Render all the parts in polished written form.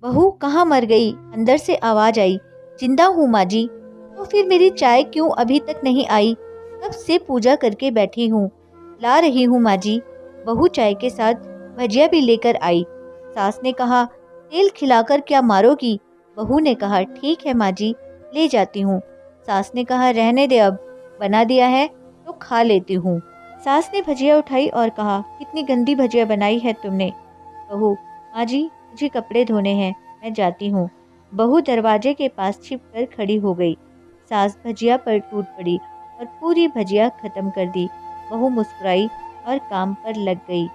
बहू कहाँ मर गई? अंदर से आवाज आई। जिंदा हूँ माँ जी। तो फिर मेरी चाय क्यों अभी तक नहीं आई? कब से पूजा करके बैठी हूँ। ला रही हूँ माँ जी। बहू चाय के साथ भजिया भी लेकर आई। सास ने कहा, तेल खिलाकर क्या मारोगी? बहू ने कहा, ठीक है माँ जी, ले जाती हूँ। सास ने कहा, रहने दे, अब बना दिया है तो खा लेती हूँ। सास ने भजिया उठाई और कहा, कितनी गंदी भजिया बनाई है तुमने। बहू, माँ जी मुझे कपड़े धोने हैं, मैं जाती हूँ। बहू दरवाजे के पास छिपकर खड़ी हो गई। सास भजिया पर टूट पड़ी और पूरी भजिया खत्म कर दी। बहू मुस्कुराई और काम पर लग गई।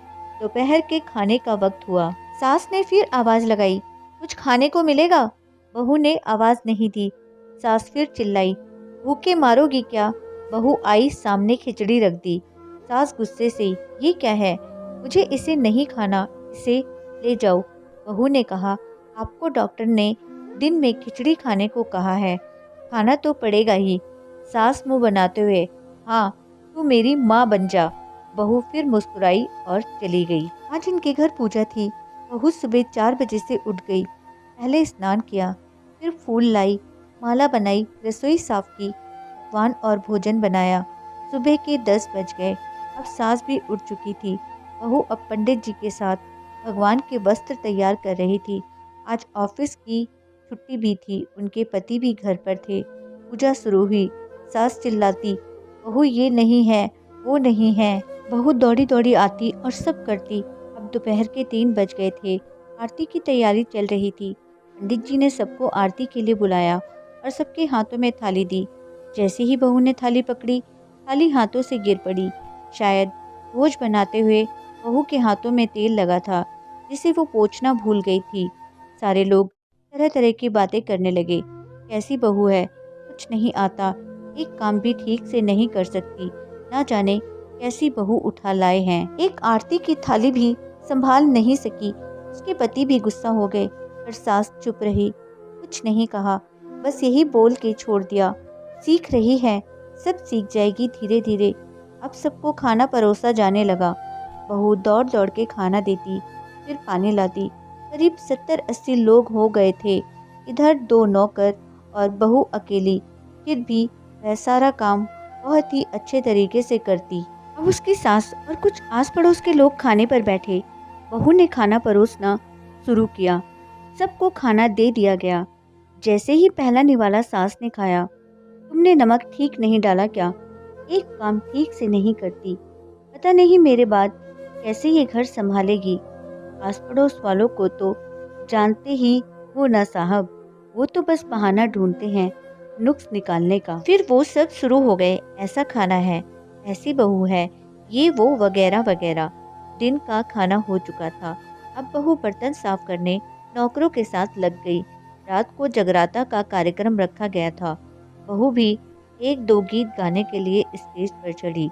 दोपहर के खाने का वक्त हुआ। सास ने फिर आवाज लगाई, कुछ खाने को मिलेगा? बहू ने आवाज नहीं दी। सास फिर चिल्लाई, भूखे मारोगी क्या? बहू आई, सामने खिचड़ी रख दी। सास गुस्से से, ये क्या है? मुझे इसे नहीं खाना, इसे ले जाओ। बहू ने कहा, आपको डॉक्टर ने दिन में खिचड़ी खाने को कहा है, खाना तो पड़ेगा ही। सास मुंह बनाते हुए, हाँ तू मेरी माँ बन जा। बहू फिर मुस्कुराई और चली गई। आज इनके घर पूजा थी। बहू सुबह 4 बजे से उठ गई। पहले स्नान किया, फिर फूल लाई, माला बनाई, रसोई साफ की, पकवान और भोजन बनाया। सुबह के 10 बज गए। अब सास भी उठ चुकी थी। बहू अब पंडित जी के साथ भगवान के वस्त्र तैयार कर रही थी। आज ऑफिस की छुट्टी भी थी, उनके पति भी घर पर थे। पूजा शुरू हुई। सास चिल्लाती, बहू ये नहीं है, वो नहीं है। बहू दौड़ी दौड़ी आती और सब करती। अब दोपहर के 3 बज गए थे। आरती की तैयारी चल रही थी। पंडित जी ने सबको आरती के लिए बुलाया और सबके हाथों में थाली दी। जैसे ही बहू ने थाली पकड़ी, थाली हाथों से गिर पड़ी। शायद भोज बनाते हुए बहू के हाथों में तेल लगा था, जिसे वो पोंछना भूल गई थी। सारे लोग तरह तरह की बातें करने लगे। कैसी बहू है, कुछ नहीं आता, एक काम भी ठीक से नहीं कर सकती, ना जाने कैसी बहू उठा लाए हैं। एक आरती की थाली भी संभाल नहीं सकी। उसके पति भी गुस्सा हो गए, पर सास चुप रही, कुछ नहीं कहा, बस यही बोल के छोड़ दिया, सीख रही है, सब सीख जाएगी धीरे धीरे। अब सबको खाना परोसा जाने लगा। बहू दौड़ दौड़ के खाना देती, फिर पानी लाती। करीब 70-80 लोग हो गए थे। इधर 2 नौकर और बहू अकेली, फिर भी वह सारा काम बहुत ही अच्छे तरीके से करती। अब उसकी सास और कुछ आस पड़ोस के लोग खाने पर बैठे। बहू ने खाना परोसना शुरू किया। सबको खाना दे दिया गया। जैसे ही पहला निवाला सास ने खाया, तुमने नमक ठीक नहीं डाला क्या? एक काम ठीक से नहीं करती, पता नहीं मेरे बाद कैसे ये घर संभालेगी। आस पड़ोस वालों को तो जानते ही हो ना साहब, वो तो बस बहाना ढूंढते हैं नुक्स निकालने का। फिर वो सब शुरू हो गए, ऐसा खाना है, ऐसी बहू है, ये वो वगैरह वगैरह। दिन का खाना हो चुका था। अब बहू बर्तन साफ करने नौकरों के साथ लग गई। रात को जगराता का कार्यक्रम रखा गया था। बहू भी 1-2 गीत गाने के लिए स्टेज पर चढ़ी।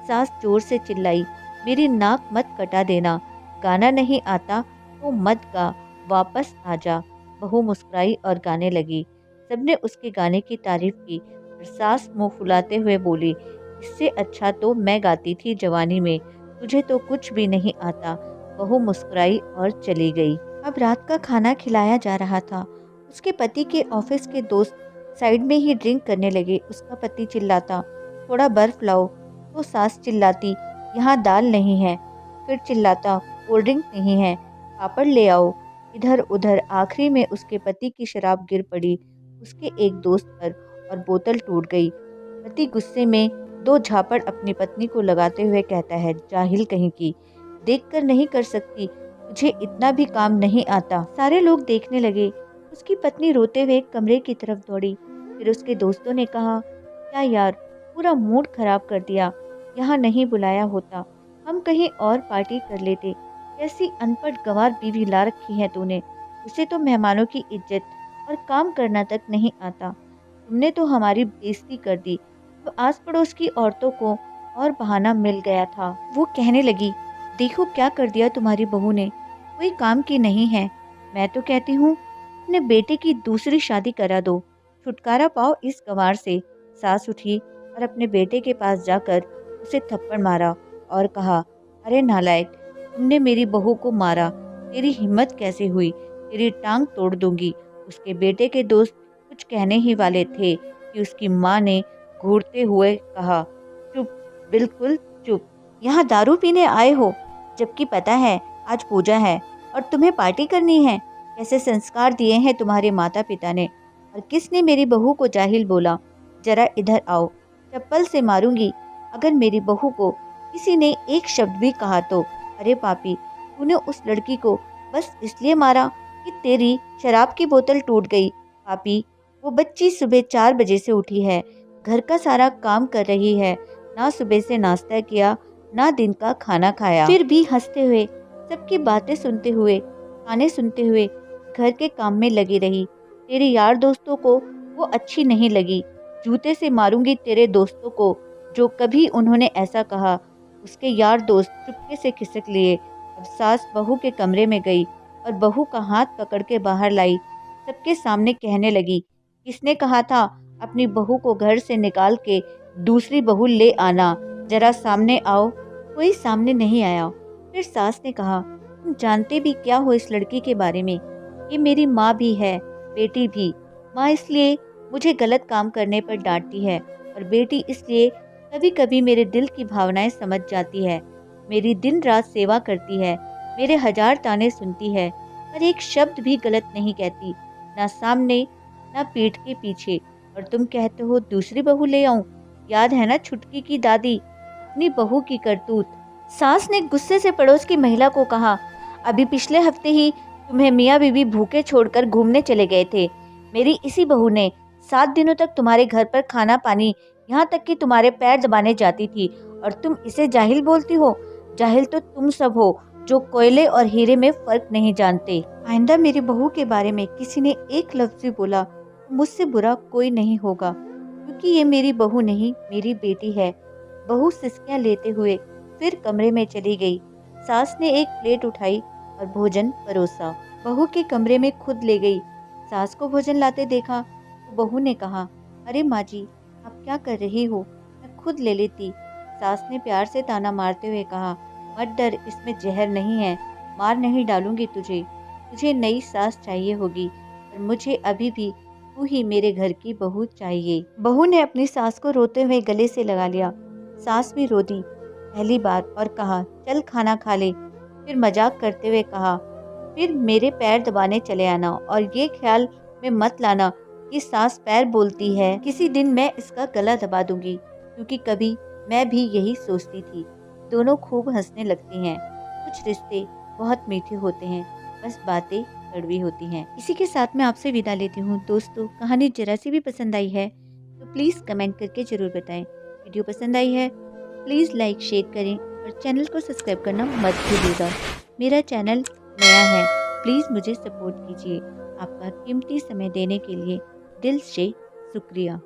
सास जोर से चिल्लाई, मेरी नाक मत कटा देना, गाना नहीं आता तो मत गा, वापस आ जा। बहू मुस्कुराई और गाने लगी। सबने उसके गाने की तारीफ की, और सास मुंह फुलाते हुए बोली, इससे अच्छा तो मैं गाती थी जवानी में, तुझे तो कुछ भी नहीं आता। बहू मुस्कुराई और चली गई। अब रात का खाना खिलाया जा रहा था। उसके पति के ऑफिस के दोस्त साइड में ही ड्रिंक करने लगे। उसका पति चिल्लाता, थोड़ा बर्फ लाओ, तो सास चिल्लाती, यहाँ दाल नहीं है। फिर चिल्लाता, कोल्ड ड्रिंक नहीं है, पापड़ ले आओ। इधर उधर आखिरी में उसके पति की शराब गिर पड़ी उसके एक दोस्त पर और बोतल टूट गई। पति गुस्से में 2 झापड़ अपनी पत्नी को लगाते हुए कहता है, जाहिल कहीं की, देखकर नहीं कर सकती, तुझे इतना भी काम नहीं आता। सारे लोग देखने लगे। उसकी पत्नी रोते हुए कमरे की तरफ दौड़ी। फिर उसके दोस्तों ने कहा, क्या यार, पूरा मूड खराब कर दिया, यहाँ नहीं बुलाया होता, हम कहीं और पार्टी कर लेते। कैसी अनपढ़ गंवार बीवी ला रखी है तूने, उसे तो मेहमानों की इज्जत और काम करना तक नहीं आता। तुमने तो हमारी बेइज्जती कर दी। तो आस पड़ोस की औरतों को और बहाना मिल गया था। वो कहने लगी, देखो क्या कर दिया तुम्हारी बहू ने, कोई काम की नहीं है। मैं तो कहती हूँ अपने बेटे की दूसरी शादी करा दो, छुटकारा पाओ इस गंवार से। सास उठी और अपने बेटे के पास जाकर उसे थप्पड़ मारा और कहा, अरे नालायक, तुमने मेरी बहू को मारा, तेरी हिम्मत कैसे हुई? तेरी टांग तोड़ दूंगी। उसके बेटे के दोस्त कुछ कहने ही वाले थे कि उसकी माँ ने घूरते हुए कहा, चुप, बिल्कुल चुप। यहाँ दारू पीने आए हो, जबकि पता है आज पूजा है और तुम्हें पार्टी करनी है। कैसे संस्कार दिए हैं तुम्हारे माता पिता ने। और किसने मेरी बहू को जाहिल बोला? जरा इधर आओ, चप्पल से मारूंगी अगर मेरी बहू को किसी ने एक शब्द भी कहा तो। अरे पापी, तूने उस लड़की को बस इसलिए मारा कि तेरी शराब की बोतल टूट गई। पापी, वो बच्ची सुबह 4 बजे से उठी है, घर का सारा काम कर रही है, ना सुबह से नाश्ता किया, ना दिन का खाना खाया, फिर भी हंसते हुए, सबकी बातें सुनते हुए, गाने सुनते हुए घर के काम में लगी रही। तेरे यार दोस्तों को वो अच्छी नहीं लगी। जूते से मारूंगी तेरे दोस्तों को जो कभी उन्होंने ऐसा कहा। उसके यार दोस्त चुपके से खिसक लिए। अब सास बहू के कमरे में गई और बहू का हाथ पकड़ के बाहर लाई। सबके सामने कहने लगी, किसने कहा था अपनी बहू को घर से निकाल के दूसरी बहू ले आना? जरा सामने आओ। कोई सामने नहीं आया। फिर सास ने कहा, तुम जानते भी क्या हो इस लड़की के बारे में? ये मेरी माँ भी है, बेटी भी। माँ इसलिए मुझे गलत काम करने पर डांटती है और बेटी इसलिए कभी कभी मेरे दिल की भावनाएं समझ जाती है। मेरी दिन रात सेवा करती है, मेरे 1000 ताने सुनती है, पर एक शब्द भी गलत नहीं कहती, ना सामने ना पीठ के पीछे। और तुम कहते हो दूसरी बहू ले आऊं? याद है ना छुटकी की दादी, अपनी बहू की करतूत। सास ने गुस्से से पड़ोस की महिला को कहा, अभी पिछले हफ्ते ही तुम्हें मियाँ बीवी भूखे छोड़कर घूमने चले गए थे। मेरी इसी बहू ने 7 दिनों तक तुम्हारे घर पर खाना पानी, यहाँ तक कि तुम्हारे पैर दबाने जाती थी, और तुम इसे जाहिल बोलती हो? जाहिल तो तुम सब हो जो कोयले और हीरे में फर्क नहीं जानते। आइंदा मेरी बहू के बारे में किसी ने एक लफ्ज भी बोला, मुझसे बुरा कोई नहीं होगा, क्योंकि ये मेरी बहू नहीं, मेरी बेटी है। बहू सिसकियां लेते हुए फिर कमरे में चली गई। सास ने एक प्लेट उठाई और भोजन परोसा। बहू के कमरे में खुद ले गई। सास को भोजन लाते देखा तो बहू ने कहा, अरे माँ जी, आप क्या कर रही हो? मैं खुद ले लेती। सास ने प्यार से ताना मारते हुए कहा, मत डर, इसमें जहर नहीं है, मार नहीं डालूंगी तुझे। तुझे नई सास चाहिए होगी, पर मुझे अभी भी तू ही मेरे घर की बहू चाहिए। बहू ने अपनी सास को रोते हुए गले से लगा लिया। सास भी रो दी पहली बार और कहा, चल खाना खा ले। फिर मजाक करते हुए कहा, फिर मेरे पैर दबाने चले आना, और ये ख्याल में मत लाना कि सास पैर बोलती है, किसी दिन मैं इसका गला दबा दूंगी, क्योंकि कभी मैं भी यही सोचती थी। दोनों खूब हंसने लगती हैं। कुछ रिश्ते बहुत मीठे होते हैं, बस बातें कड़वी होती हैं। इसी के साथ मैं आपसे विदा लेती हूँ। दोस्तों, कहानी जरा सी भी पसंद आई है तो प्लीज़ कमेंट करके ज़रूर बताएं। वीडियो पसंद आई है प्लीज़ लाइक शेयर करें और चैनल को सब्सक्राइब करना मत भूलिएगा। मेरा चैनल नया है, प्लीज़ मुझे सपोर्ट कीजिए। आपका कीमती समय देने के लिए दिल से शुक्रिया।